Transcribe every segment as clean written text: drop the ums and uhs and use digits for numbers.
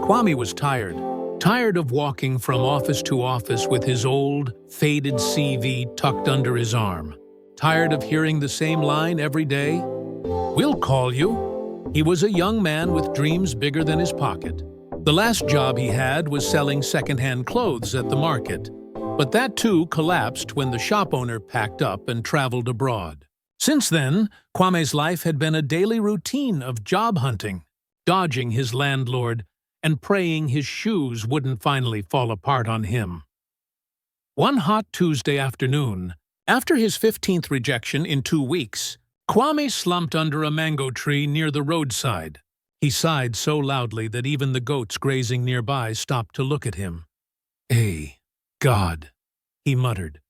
Kwame was tired of walking from office to office with his old, faded CV tucked under his arm. Tired of hearing the same line every day? "We'll call you." He was a young man with dreams bigger than his pocket. The last job he had was selling second-hand clothes at the market, but that too collapsed when the shop owner packed up and traveled abroad. Since then, Kwame's life had been a daily routine of job hunting, dodging his landlord, and praying his shoes wouldn't finally fall apart on him. One hot Tuesday afternoon, after his 15th rejection in 2 weeks, Kwame slumped under a mango tree near the roadside. He sighed so loudly that even the goats grazing nearby stopped to look at him. "Hey, God," he muttered.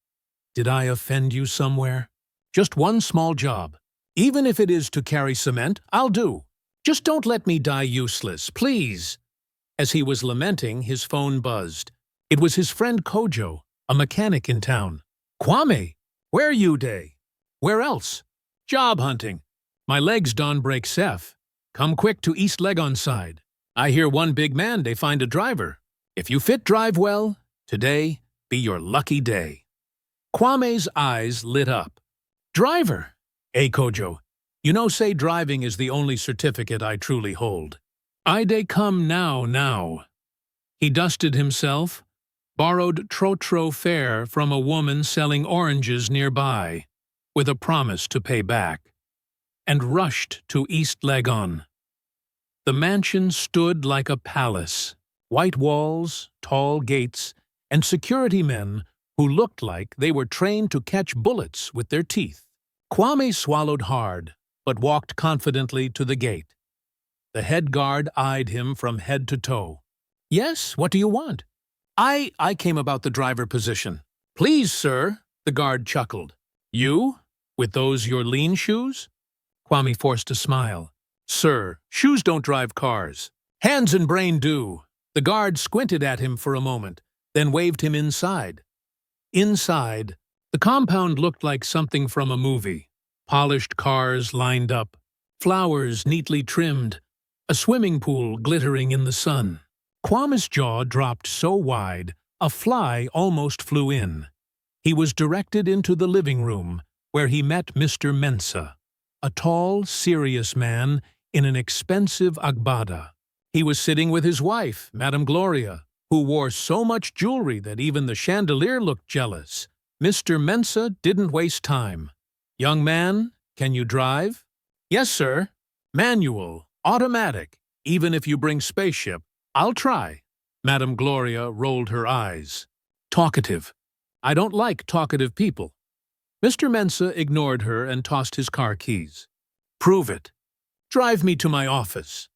"Did I offend you somewhere? Just one small job. Even if it is to carry cement, I'll do. Just don't let me die useless, please." As he was lamenting, his phone buzzed. It was his friend Kojo, a mechanic in town. "Kwame, where you day?" "Where else?" "Job hunting. My legs don break sef. Come quick to East Legon side. I hear one big man they find a driver. If you fit drive well, today be your lucky day." Kwame's eyes lit up. "Driver? Hey Kojo, you know say driving is the only certificate I truly hold. I dey come now. He dusted himself, borrowed trotro fare from a woman selling oranges nearby, with a promise to pay back, and rushed to East Legon. The mansion stood like a palace, white walls, tall gates, and security men who looked like they were trained to catch bullets with their teeth. Kwame swallowed hard, but walked confidently to the gate. The head guard eyed him from head to toe. "Yes, what do you want?" I came about the driver position." "Please, sir," the guard chuckled. "You? With those your lean shoes?" Kwame forced a smile. "Sir, shoes don't drive cars. Hands and brain do." The guard squinted at him for a moment, then waved him inside. Inside, the compound looked like something from a movie. Polished cars lined up, flowers neatly trimmed, a swimming pool glittering in the sun. Kwame's jaw dropped so wide, a fly almost flew in. He was directed into the living room, where he met Mr. Mensa, a tall, serious man in an expensive agbada. He was sitting with his wife, Madame Gloria, who wore so much jewelry that even the chandelier looked jealous. Mr. Mensa didn't waste time. "Young man, can you drive?" "Yes, sir. Manual, automatic, even if you bring spaceship. I'll try." Madame Gloria rolled her eyes. "Talkative. I don't like talkative people." Mr. Mensa ignored her and tossed his car keys. "Prove it. Drive me to my office."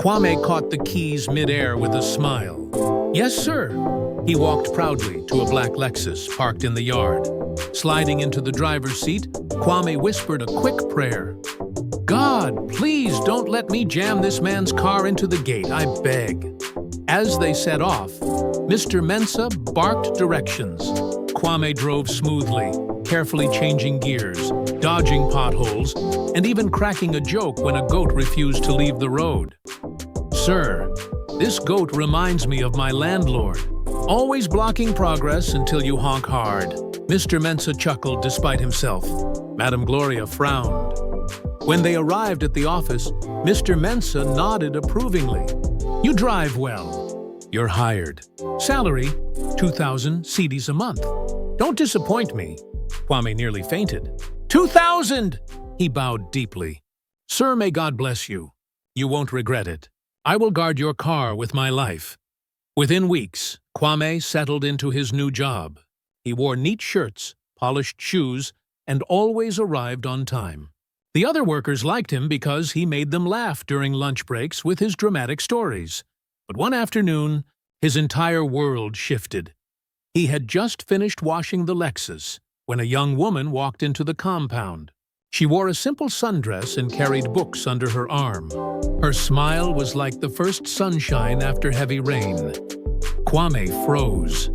Kwame caught the keys mid-air with a smile. "Yes, sir." He walked proudly to a black Lexus parked in the yard. Sliding into the driver's seat, Kwame whispered a quick prayer. "God, please don't let me jam this man's car into the gate, I beg." As they set off, Mr. Mensa barked directions. Kwame drove smoothly, carefully changing gears, dodging potholes, and even cracking a joke when a goat refused to leave the road. "Sir, this goat reminds me of my landlord. Always blocking progress until you honk hard." Mr. Mensa chuckled despite himself. Madame Gloria frowned. When they arrived at the office, Mr. Mensa nodded approvingly. "You drive well. You're hired. Salary, 2,000 cedis a month. Don't disappoint me." Kwame nearly fainted. 2,000! He bowed deeply. "Sir, may God bless you. You won't regret it. I will guard your car with my life." Within weeks, Kwame settled into his new job. He wore neat shirts, polished shoes, and always arrived on time. The other workers liked him because he made them laugh during lunch breaks with his dramatic stories. But one afternoon, his entire world shifted. He had just finished washing the Lexus when a young woman walked into the compound. She wore a simple sundress and carried books under her arm. Her smile was like the first sunshine after heavy rain. Kwame froze.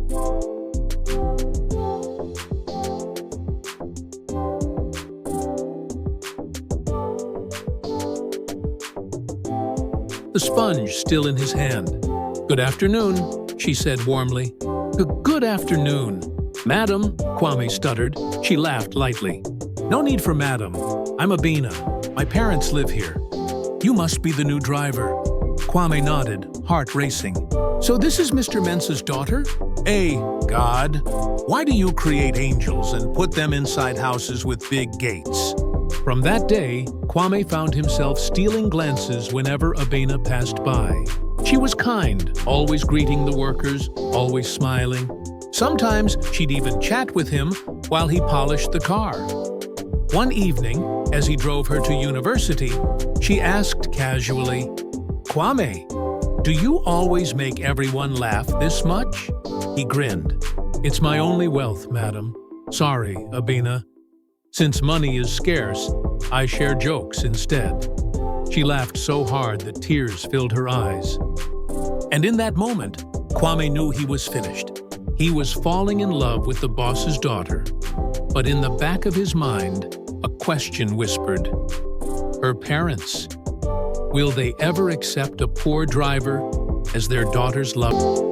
The sponge still in his hand. "Good afternoon," she said warmly. Good afternoon." "Madam," Kwame stuttered. She laughed lightly. "No need for madam. I'm Abena. My parents live here." "You must be the new driver." Kwame nodded, heart racing. "So this is Mr. Mensah's daughter?" God, why do you create angels and put them inside houses with big gates?" From that day, Kwame found himself stealing glances whenever Abena passed by. She was kind, always greeting the workers, always smiling. Sometimes she'd even chat with him while he polished the car. One evening, as he drove her to university, she asked casually, "Kwame, do you always make everyone laugh this much?" He grinned. "It's my only wealth, madam. Sorry, Abena. Since money is scarce, I share jokes instead." She laughed so hard that tears filled her eyes. And in that moment, Kwame knew he was finished. He was falling in love with the boss's daughter. But in the back of his mind, a question whispered, "Her parents, will they ever accept a poor driver as their daughter's love?"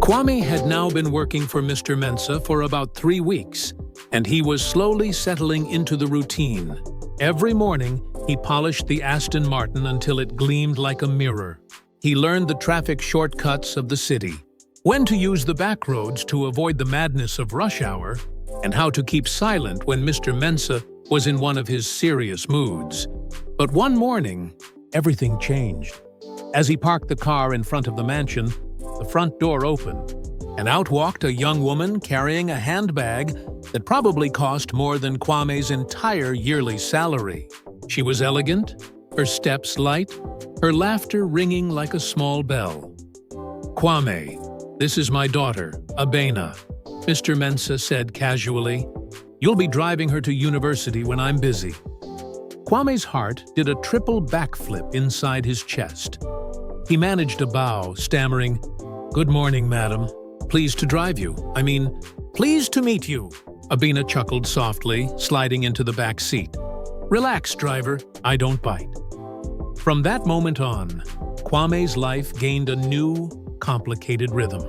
Kwame had now been working for Mr. Mensah for about 3 weeks, and he was slowly settling into the routine. Every morning, he polished the Aston Martin until it gleamed like a mirror. He learned the traffic shortcuts of the city, when to use the back roads to avoid the madness of rush hour, and how to keep silent when Mr. Mensah was in one of his serious moods. But one morning, everything changed. As he parked the car in front of the mansion, the front door opened, and out walked a young woman carrying a handbag that probably cost more than Kwame's entire yearly salary. She was elegant, her steps light, her laughter ringing like a small bell. "Kwame, this is my daughter, Abena," Mr. Mensah said casually. "You'll be driving her to university when I'm busy." Kwame's heart did a triple backflip inside his chest. He managed a bow, stammering, "Good morning, madam. Pleased to drive you. Pleased to meet you." Abena chuckled softly, sliding into the back seat. "Relax, driver. I don't bite." From that moment on, Kwame's life gained a new, complicated rhythm.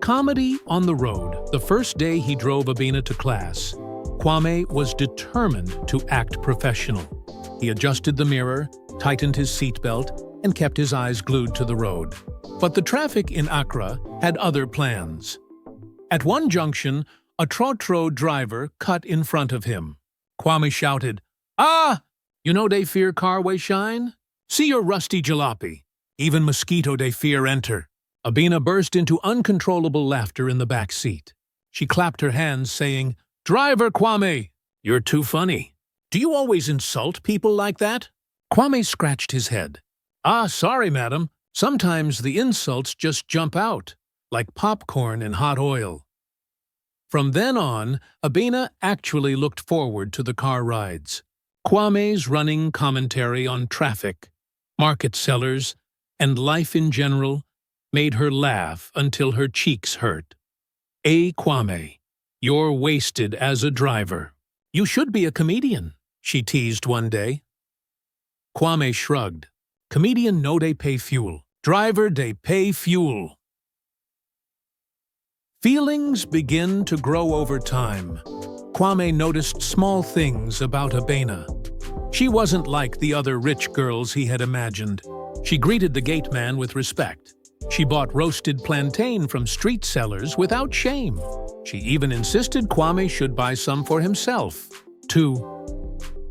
Comedy on the road. The first day he drove Abena to class, Kwame was determined to act professional. He adjusted the mirror, tightened his seatbelt, and kept his eyes glued to the road. But the traffic in Accra had other plans. At one junction, a trotro driver cut in front of him. Kwame shouted, "Ah! You know they fear carway shine? See your rusty jalopy. Even mosquito they fear enter." Abena burst into uncontrollable laughter in the back seat. She clapped her hands, saying, "Driver Kwame, you're too funny. Do you always insult people like that?" Kwame scratched his head. "Ah, sorry, madam. Sometimes the insults just jump out, like popcorn in hot oil." From then on, Abena actually looked forward to the car rides. Kwame's running commentary on traffic, market sellers, and life in general made her laugh until her cheeks hurt. Kwame, you're wasted as a driver. You should be a comedian," she teased one day. Kwame shrugged. "Comedian no dey pay fuel. Driver dey pay fuel." Feelings begin to grow over time. Kwame noticed small things about Abena. She wasn't like the other rich girls he had imagined. She greeted the gate man with respect. She bought roasted plantain from street sellers without shame. She even insisted Kwame should buy some for himself, too.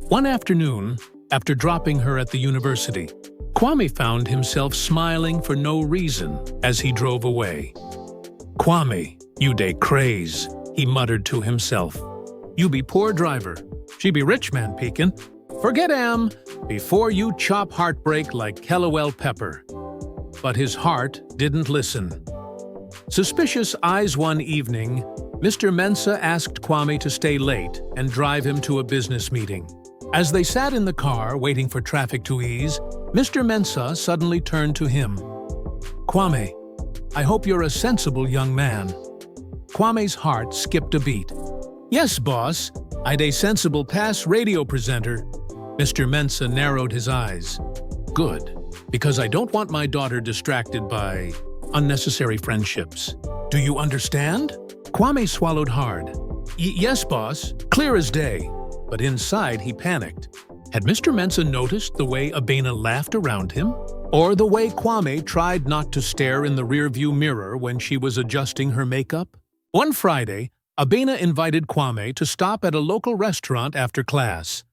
One afternoon, after dropping her at the university, Kwame found himself smiling for no reason as he drove away. Kwame, you dey craze, he muttered to himself. You be poor driver, she be rich man peekin'. Forget am, before you chop heartbreak like Kellowell pepper. But his heart didn't listen. Suspicious eyes one evening, Mr. Mensah asked Kwame to stay late and drive him to a business meeting. As they sat in the car waiting for traffic to ease, Mr. Mensah suddenly turned to him. Kwame, I hope you're a sensible young man. Kwame's heart skipped a beat. Yes, boss, I'd a sensible pass radio presenter. Mr. Mensah narrowed his eyes. Good, because I don't want my daughter distracted by unnecessary friendships. Do you understand? Kwame swallowed hard. Yes, boss, clear as day. But inside he panicked. Had Mr. Mensah noticed the way Abena laughed around him? Or the way Kwame tried not to stare in the rearview mirror when she was adjusting her makeup? One Friday, Abena invited Kwame to stop at a local restaurant after class.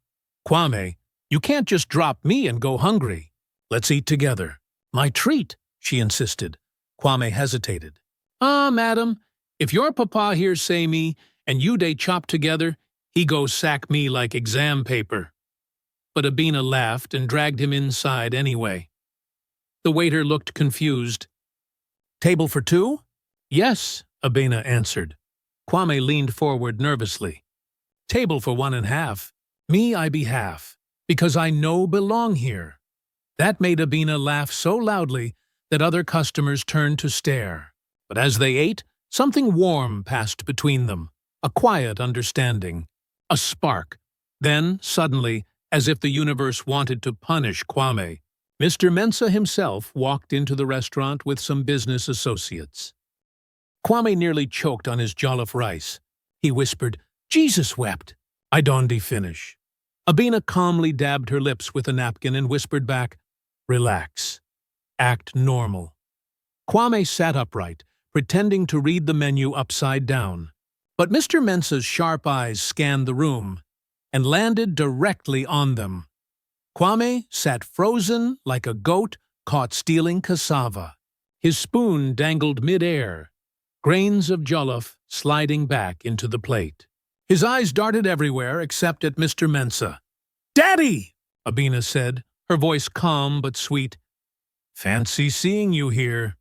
Kwame, you can't just drop me and go hungry. Let's eat together. My treat, she insisted. Kwame hesitated. Madam, if your papa here say me and you dey chop together, he go sack me like exam paper. But Abena laughed and dragged him inside anyway. The waiter looked confused. Table for two? Yes, Abena answered. Kwame leaned forward nervously. Table for 1.5. Me I be half, because I no belong here. That made Abena laugh so loudly that other customers turned to stare. But as they ate, something warm passed between them, a quiet understanding, a spark. Then, suddenly, as if the universe wanted to punish Kwame, Mr. Mensah himself walked into the restaurant with some business associates. Kwame nearly choked on his jollof rice. He whispered, Jesus wept. I don't finish. Abena calmly dabbed her lips with a napkin and whispered back, Relax. Act normal. Kwame sat upright, pretending to read the menu upside down. But Mr. Mensah's sharp eyes scanned the room and landed directly on them. Kwame sat frozen like a goat caught stealing cassava. His spoon dangled mid-air, grains of jollof sliding back into the plate. His eyes darted everywhere except at Mr. Mensah. Daddy! Abena said, her voice calm but sweet. Fancy seeing you here.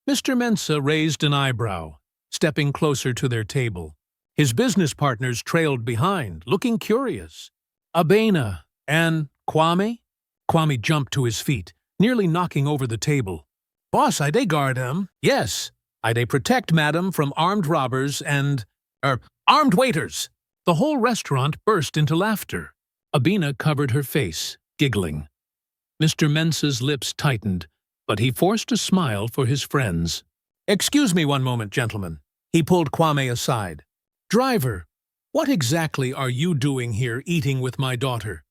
Mr. Mensah raised an eyebrow, stepping closer to their table. His business partners trailed behind, looking curious. Abena and Kwame? Kwame jumped to his feet, nearly knocking over the table. Boss, I dey guard him. Yes, I dey protect madam from armed robbers and, armed waiters. The whole restaurant burst into laughter. Abena covered her face, giggling. Mr. Mensah's lips tightened, but he forced a smile for his friends. Excuse me one moment, gentlemen. He pulled Kwame aside. Driver, what exactly are you doing here eating with my daughter?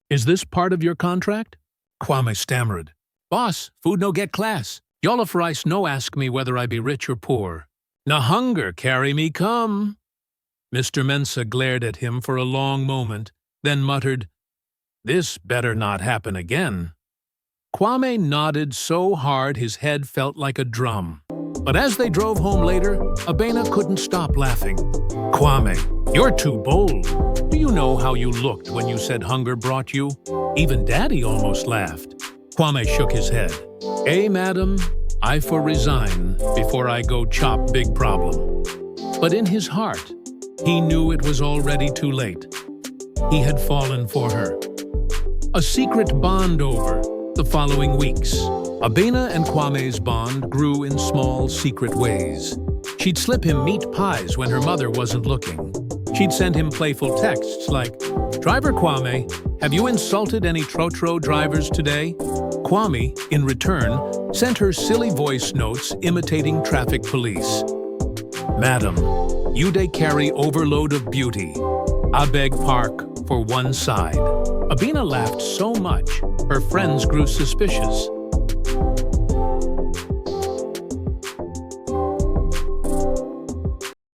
Is this part of your contract? Kwame stammered. Boss, food no get class. Jollof rice no ask me whether I be rich or poor. Na hunger carry me come. Mr. Mensah glared at him for a long moment, then muttered, This better not happen again. Kwame nodded so hard his head felt like a drum. But as they drove home later, Abena couldn't stop laughing. Kwame, you're too bold. Do you know how you looked when you said hunger brought you? Even Daddy almost laughed. Kwame shook his head. Madam, I for resign before I go chop big problem. But in his heart, he knew it was already too late. He had fallen for her. A secret bond over the following weeks. Abena and Kwame's bond grew in small, secret ways. She'd slip him meat pies when her mother wasn't looking. She'd send him playful texts like, Driver Kwame, have you insulted any Trotro drivers today? Kwame, in return, sent her silly voice notes imitating traffic police. Madam, you dey carry overload of beauty. I beg park for one side. Abena laughed so much, her friends grew suspicious.